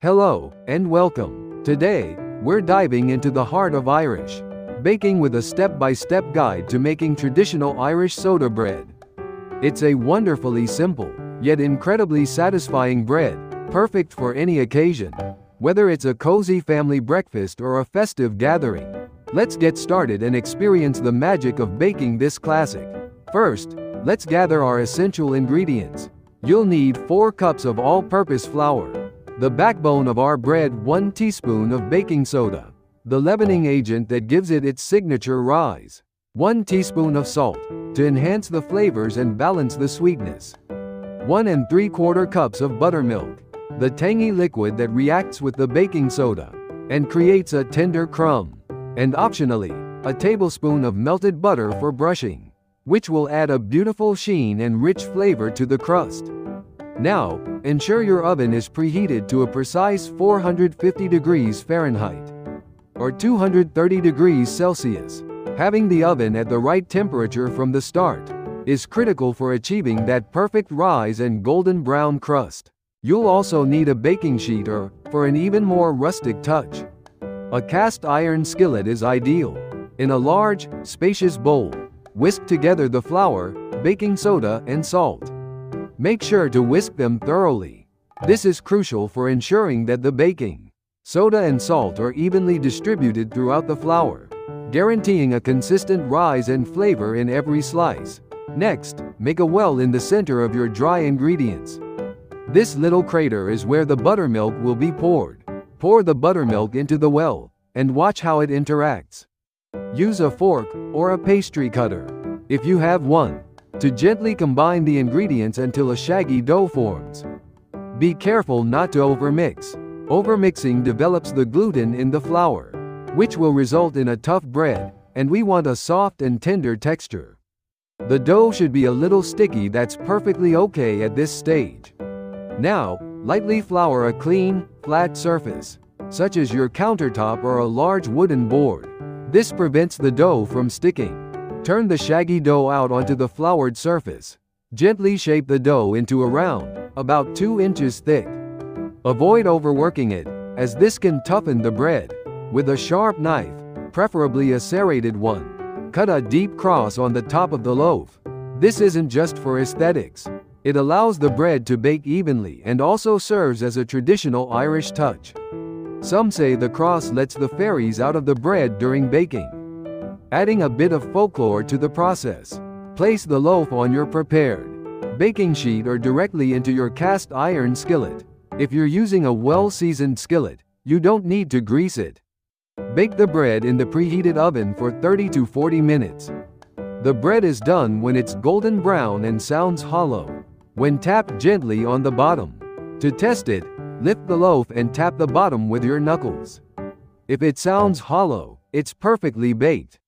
Hello, and welcome. Today, we're diving into the heart of Irish baking with a step-by-step guide to making traditional Irish soda bread. It's a wonderfully simple, yet incredibly satisfying bread, perfect for any occasion. Whether it's a cozy family breakfast or a festive gathering, let's get started and experience the magic of baking this classic. First, let's gather our essential ingredients. You'll need 4 cups of all-purpose flour, the backbone of our bread, 1 teaspoon of baking soda, the leavening agent that gives it its signature rise, 1 teaspoon of salt, to enhance the flavors and balance the sweetness, 1 3/4 cups of buttermilk, the tangy liquid that reacts with the baking soda and creates a tender crumb, and optionally, a tablespoon of melted butter for brushing, which will add a beautiful sheen and rich flavor to the crust. Now, ensure your oven is preheated to a precise 450 degrees Fahrenheit or 230 degrees Celsius. Having the oven at the right temperature from the start is critical for achieving that perfect rise and golden brown crust. You'll also need a baking sheet or, for an even more rustic touch, a cast iron skillet is ideal. In a large, spacious bowl, whisk together the flour, baking soda, and salt. Make sure to whisk them thoroughly. This is crucial for ensuring that the baking soda and salt are evenly distributed throughout the flour, guaranteeing a consistent rise and flavor in every slice. Next, make a well in the center of your dry ingredients. This little crater is where the buttermilk will be poured. Pour the buttermilk into the well, and watch how it interacts. Use a fork, or a pastry cutter, if you have one, to gently combine the ingredients until a shaggy dough forms. Be careful not to overmix. Overmixing develops the gluten in the flour, which will result in a tough bread, and we want a soft and tender texture. The dough should be a little sticky. That's perfectly okay at this stage. Now, lightly flour a clean, flat surface, such as your countertop or a large wooden board. This prevents the dough from sticking. Turn the shaggy dough out onto the floured surface. Gently shape the dough into a round, about 2 inches thick. Avoid overworking it, as this can toughen the bread. With a sharp knife, preferably a serrated one, cut a deep cross on the top of the loaf. This isn't just for aesthetics. It allows the bread to bake evenly and also serves as a traditional Irish touch. Some say the cross lets the fairies out of the bread during baking. Adding a bit of folklore to the process. Place the loaf on your prepared baking sheet or directly into your cast iron skillet. If you're using a well-seasoned skillet, you don't need to grease it. Bake the bread in the preheated oven for 30 to 40 minutes. The bread is done when it's golden brown and sounds hollow, when tapped gently on the bottom. To test it, lift the loaf and tap the bottom with your knuckles. If it sounds hollow, it's perfectly baked.